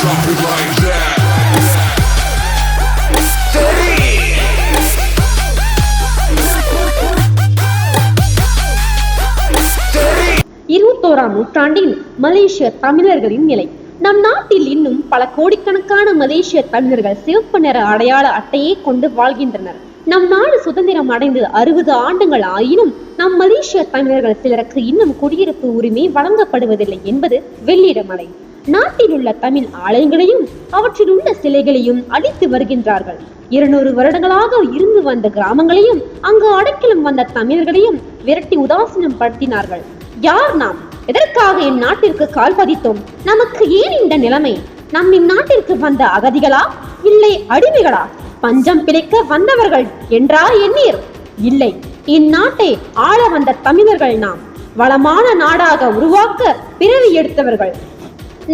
drop it like that. 21ஆம் நூற்றாண்டின் மலேசிய தமிழர்களின் நிலை. நம் நாட்டில் இன்னும் பல கோடிக்கணக்கான மலேசிய தமிழர்கள் சிவப்பு நிற அடையாள அட்டையை கொண்டு வாழ்கின்றனர். நம் நாடு சுதந்திரம் அடைந்து 60 ஆண்டுகள் ஆயினும் நம் மலேசிய தமிழர்கள் சிலருக்கு இன்னும் குடியிருப்பு உரிமை வழங்கப்படுவதில்லை என்பது வெள்ளிடமலை. நாட்டில் உள்ள தமிழ் ஆலயங்களையும் அவற்றில் உள்ள சிலைகளையும் அழித்து வருகின்றார்கள். 200 வருடங்களாக இருந்து வந்த கிராமங்களையும் அங்கு அடைக்கலம் வந்த தமிழர்களையும் விரட்டி உதாசீனம் படுத்தினார்கள். யார் நாம்? எதற்காக இந்நாட்டிற்கு கால் பதித்தோம்? நமக்கு ஏன் இந்த நிலைமை? நம் இந்நாட்டிற்கு வந்த அகதிகளா, இல்லை அடிமைகளா? பஞ்சம் பிழைக்க வந்தவர்கள் என்றார் எண்ணீர்? இல்லை, இந்நாட்டை ஆள வந்த தமிழர்கள் நாம். வளமான நாடாக உருவாக்க பிறவி எடுத்தவர்கள்.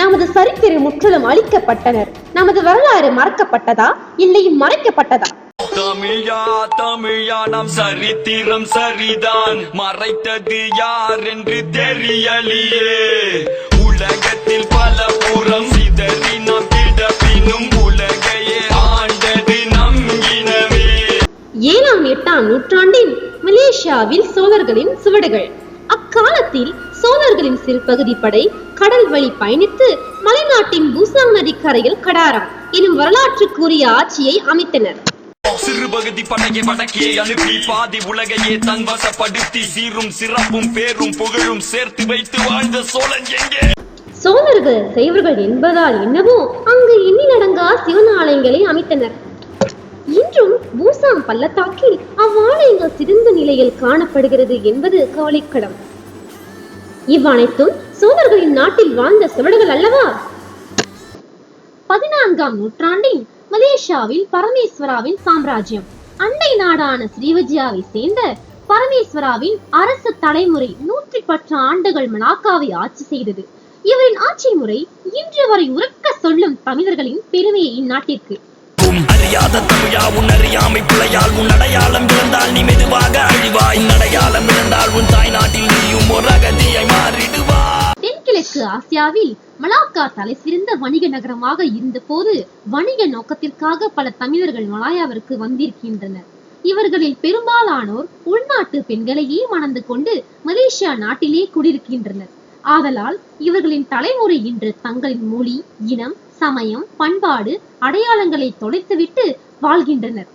நமது சரித்திரம் முற்றிலும் அழிக்கப்பட்டனர். நமது வரலாறு மறக்கப்பட்டதா, இல்லை மறைக்கப்பட்டதா? தமிழா தமிழா நாம் சரித்திரம் சரிதான், மறைத்தது யார் என்று தெரியலையே. உலகத்தில் பல புறம் சிதறி நாம் கிடப்பினும் உலகையே ஆண்டது நம் இனமே. 7ஆம் 8ஆம் நூற்றாண்டில் மலேசியாவில் சோழர்களின் சுவடுகள். அக்காலத்தில் சோழர்களின் சிறுபகுதி படை கடல் வழி பயணித்து மலைநாட்டின் பூசாங் நதி கரையில் கடாரம் எனும் வரலாற்றுக்குரிய ஆட்சியை அமைத்தனர். சிறுபகுதி படையை வடக்கே அனுப்பி பாதி உலகையே தன் வசப்படுத்தி சீரும் சிறப்பும் பேரும் புகழும் சேர்த்து வைத்து வாழ்ந்த சோழன் எங்கே? சோழர்கள் செய்வர்கள் என்பதால் என்னவோ அங்கு எண்ணிலடங்கா சிவன் ஆலயங்களை அமைத்தனர். இன்றும் பூசாங் பள்ளத்தாக்கில் அவ்வாலயங்கள் சிறந்த நிலையில் காணப்படுகிறது என்பது கவலைக்கிடம். இவ்வனைத்தும் சோழர்களின் நாட்டில் வாழ்ந்த சுவடுகள் அல்லவா? 14ஆம் நூற்றாண்டில் மலேசியாவில் பரமேஸ்வராவின் சாம்ராஜ்யம். அண்டை நாடான ஸ்ரீவிஜயாவை சேர்ந்த பரமேஸ்வராவின் அரசு தலைமுறை 110 ஆண்டுகள் மலாக்காவை ஆட்சி செய்தது. இவரின் ஆட்சி முறை இன்று வரை உறக்க சொல்லும் தமிழர்களின் பெருமையை இந்நாட்டிற்கு. அறியாத தமிழா உன் அறியாமை பிழையால் உன் அடையாளம் இழந்தால் நீ மெதுவாக அழிவாய். அடையாளம் இழந்தால் உன் தாய் நாட்டில் நீயும் ஒரு அகதியாய் மாறிடுவாய். தென்கிழக்கு ஆசியாவில் மலாக்கா தலை சிறந்த வணிக நகரமாக இருந்த போது வணிக நோக்கத்திற்காக பல தமிழர்கள் மலாயாவிற்கு வந்திருக்கின்றனர். இவர்களில் பெரும்பாலானோர் உள்நாட்டு பெண்களையே மணந்து கொண்டு மலேசியா நாட்டிலே குடியிருக்கின்றனர். ஆதலால் இவர்களின் தலைமுறை இன்று தங்களின் மொழி, இனம், சமயம், பண்பாடு, அடையாளங்களை தொலைத்துவிட்டு வாழ்கின்றனர்.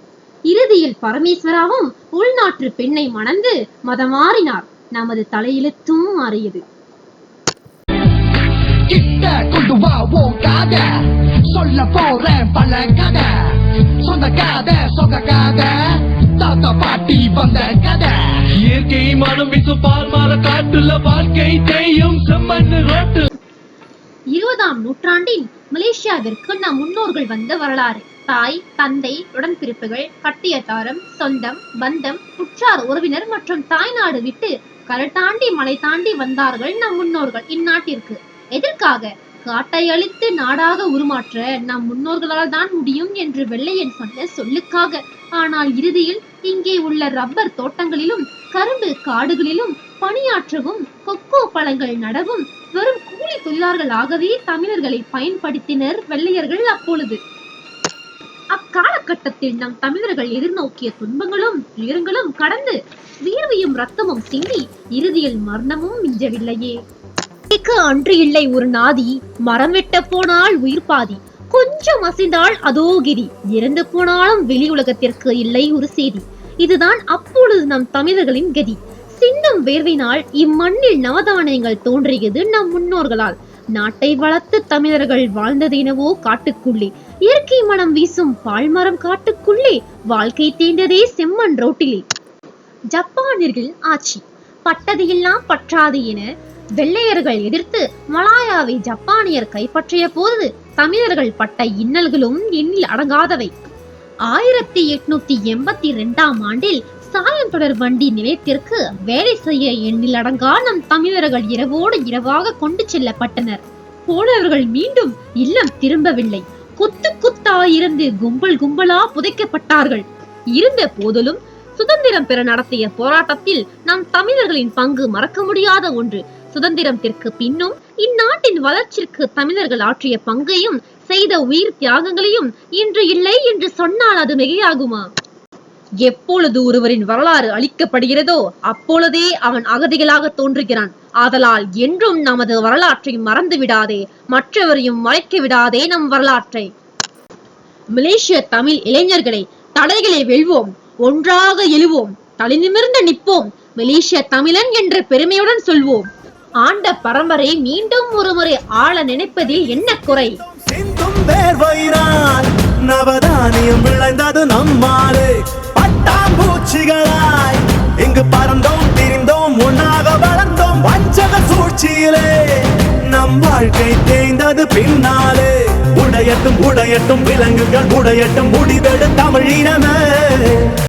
இறுதியில் பரமேஸ்வராவும் உள்நாட்டு பெண்ணை மணந்து மதமாறினார். நமது தலையெழுத்தும் மாறியது. கிட்ட கொண்டு வா ஓ கதை, சொல்ல போறேன் பல கதை. சொந்த கதை சொந்த கதை, தாத்தா பாட்டி வந்த கதை. இயற்கை மனம் வீசும் பால் மர காட்டுல வாழ்க்கை தேயும் செம்மண் ரோட்டு. 20ஆம் நூற்றாண்டில் மலேசியாவிற்கு நம் முன்னோர்கள் வந்த வரலாறு. தாய், தந்தை, உடன்பிறப்புகள், கட்டியத்தாரம், சொந்தம், பந்தம், உற்றார் உறவினர் மற்றும் தாய்நாடு விட்டு கடல் தாண்டி மலை தாண்டி வந்தார்கள் நம் முன்னோர்கள் இந்நாட்டிற்கு. எதற்காக? காட்டை அழித்து நாடாக உருமாற்ற நம் முன்னோர்களால் தான் முடியும் என்று வெள்ளையன் சொன்ன சொல்லுக்காக. ஆனால் இறுதியில் இங்கே உள்ள ரப்பர் தோட்டங்களிலும் கரும்பு காடுகளிலும் பணியாற்றவும் கொக்கோ பழங்கள் நடவும் வெறும் கூலி தொழிலாளர்களாகவே தமிழர்களை பயன்படுத்தினர் வெள்ளையர்கள். அப்பொழுது அக்காலகட்டத்தில் நம் தமிழர்கள் எதிர்நோக்கிய துன்பங்களும் துயரங்களும் கடந்து வியர்வையும் ரத்தமும் சிந்தி இறுதியில் மரணமும் மிஞ்சவில்லையே. அன்று இல்லை ஒரு நாதி, மரம் வெட்ட போனால் உயிர் பாதி, கொஞ்சம் அசைந்தால் அதோகிரி, இறந்து போனாலும் வெளி உலகத்திற்கு இல்லை ஒரு செய்தி. இதுதான் அப்பொழுது நம் தமிழர்களின் கதி. சின்னம் வேர்வினால் இம்மண்ணில் நவதானியங்கள் தோன்றியது நம் முன்னோர்களால். நாட்டை வளர்த்து தமிழர்கள் வாழ்ந்தது எனவோ காட்டுக்குள்ளே, இயற்கை மனம் வீசும் பால்மரம் காட்டுக்குள்ளே, வாழ்க்கை தேர்ந்ததே செம்மண் ரோட்டிலே. ஜப்பானியர்கள் ஆட்சி. பட்டது எல்லாம் பற்றாது என வெள்ளையர்கள் எதிர்த்து மலாயாவை ஜப்பானியர் கைப்பற்றிய போது தமிழர்கள் பட்ட இன்னல்களும் எண்ணில் அடங்காதவை. 1882ஆம் ஆண்டில் சாயம் தொடர் வண்டி நிலையத்திற்கு வேலை செய்ய எண்ணில் அடங்கா நம் தமிழர்கள் இரவோடு இரவாக கொண்டு செல்லப்பட்டனர். போனவர்கள் மீண்டும் இல்லம் திரும்பவில்லை. கொத்து கொத்தாயிருந்து கும்பல் கும்பலா புதைக்கப்பட்டார்கள். இருந்த போதிலும் சுதந்திரம் பெற நடத்திய போராட்டத்தில் நம் தமிழர்களின் பங்கு மறக்க முடியாத ஒன்று. சுதந்திரத்திற்கு பின்னும் இந்நாட்டின் வளர்ச்சிக்கு தமிழர்கள் ஆற்றிய பங்கையும் செய்த உயிர் தியாகங்களையும் இன்று இல்லை என்று சொன்னால் அது மிகையாகுமா? எப்பொழுது ஒருவரின் வரலாறு அளிக்கப்படுகிறதோ அப்பொழுதே அவன் அகதிகளாக தோன்றுகிறான். ஆதலால் என்றும் நமது வரலாற்றை மறந்து விடாதே, மற்றவரையும் மறைக்க விடாதே நம் வரலாற்றை. மலேசிய தமிழ் இளைஞர்களை, தடைகளை வெல்வோம், ஒன்றாக எழுவோம், தலை நிமிர்ந்து நிற்போம், மலேசிய தமிழன் என்ற பெருமையுடன் சொல்வோம். ஆண்ட பரம்பரை மீண்டும் ஒருமுறை ஆள நினைப்பதில் என்ன குறை? சிந்தும் வேர்வையினால் நவதானியம் விளைந்தது நம்மாலே. பட்டாம்பூச்சிகளாய் இங்கு பறந்தோம் திரிந்தோம், ஒன்னாக வளர்ந்தோம். வஞ்சக சூழ்ச்சியிலே நம் வாழ்க்கை தேய்ந்தது பின்னாலே. உடையட்டும் உடையட்டும் விலங்குகள் உடையட்டும், முடிவெடு தமிழினமே.